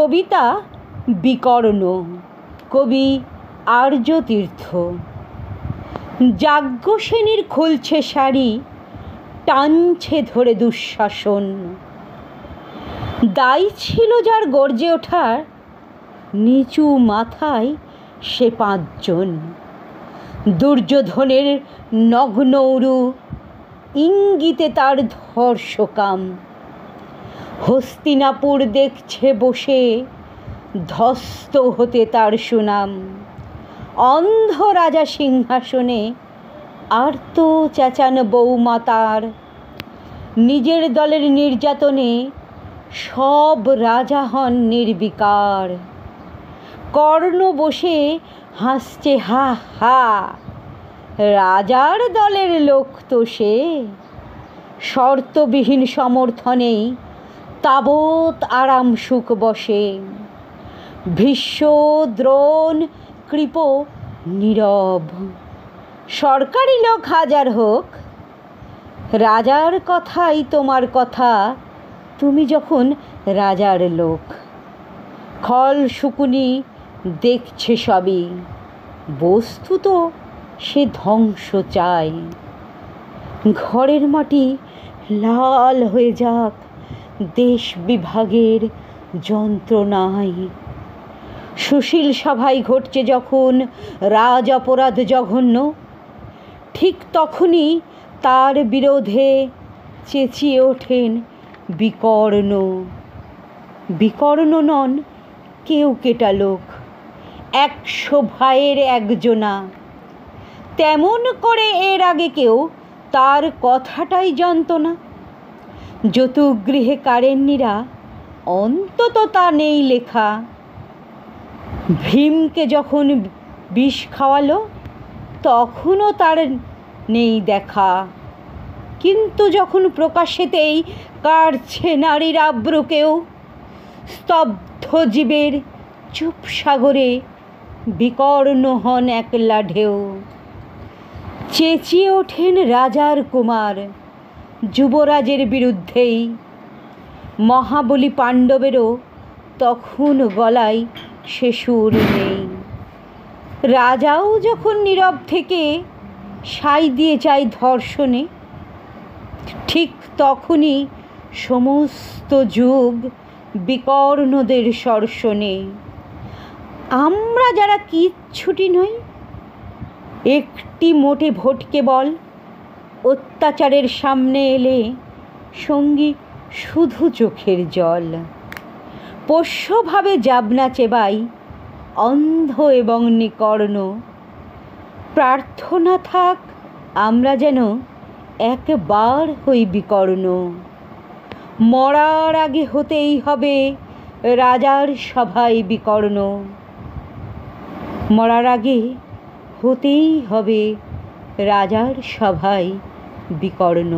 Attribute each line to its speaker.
Speaker 1: কবিতা বিকর্ণ, কবি আর্যতীর্থ। যাজ্ঞসেনীর খুলছে শাড়ি, টানছে ধরে দুঃশাসন। দায়ী ছিল যার গর্জে ওঠার, নিচু মাথায় সে পাঁচজন। দুর্যোধনের নগ্ন উরু, ইঙ্গিতে তার ধর্ষকাম। হস্তিনাপুর দেখছে বসে, ধ্বস্ত হতে তার সুনাম। অন্ধ রাজা সিংহাসনে, আর্ত চেঁচান বৌমাতার। নিজের দলের নির্যাতনে সব রাজা হন নির্বিকার। কর্ণ বসে হাসছে হা হা, রাজার দলের লোক তো সে। শর্তবিহীন সমর্থনেই তাবৎ আরাম সুখ বসে। ভীষ্ম, দ্রোণ, কৃপ নীরব, সরকারি লোক হাজার হোক, রাজার কথাই তোমার কথা, তুমি যখন রাজার লোক। খল শকুনি দেখছে সবই, বস্তুত সে ধ্বংস চায়। ঘরের মাটি লাল হয়ে যাক দেশ বিভাগের যন্ত্রণায়। সুশীল সভায় ঘটছে যখন রাজ অপরাধ জঘন্য, ঠিক তখনই তার বিরোধে চেঁচিয়ে ওঠেন বিকর্ণ। বিকর্ণ নন কেউ কেটা লোক, 100 ভাইয়ের একজনা। তেমন করে এর আগে কেউ তার কথাটাই জানত না। যতুগৃহে কারেন্নিরা অন্তত তা নেই লেখা। ভীমকে যখন বিষ খাওয়ালো, তখনও তার নেই দেখা। কিন্তু যখন প্রকাশ্যেতেই কাটছে নারীর আব্রুকেও, স্তব্ধ জীবের চুপ সাগরে বিকর্ণ হন একলা ঢেউ। চেঁচিয়ে ওঠেন রাজার কুমার যুবরাজের বিরুদ্ধেই। মহাবলী পাণ্ডবেরও তখন গলায় সে সুর নেই। রাজাও যখন নীরব থেকে সাই দিয়ে যায় ধর্ষণে, ঠিক তখনই সমস্ত যুগ বিকর্ণদের সর্ষণে। আমরা যারা কিচ্ছুটি নই, একটি মোটে ভোটকে বল, অত্যাচারের সামনে এলে সঙ্গী শুধু চোখের জল। পোষ্যভাবে যাবনা চেবাই অন্ধ এবং নিকর্ণ। প্রার্থনা থাক আমরা যেন একবার হই বিকর্ণ। মরার আগে হতেই হবে রাজার সভায় বিকর্ণ। মরার আগে হতেই হবে রাজার সভায় বিকর্ণ।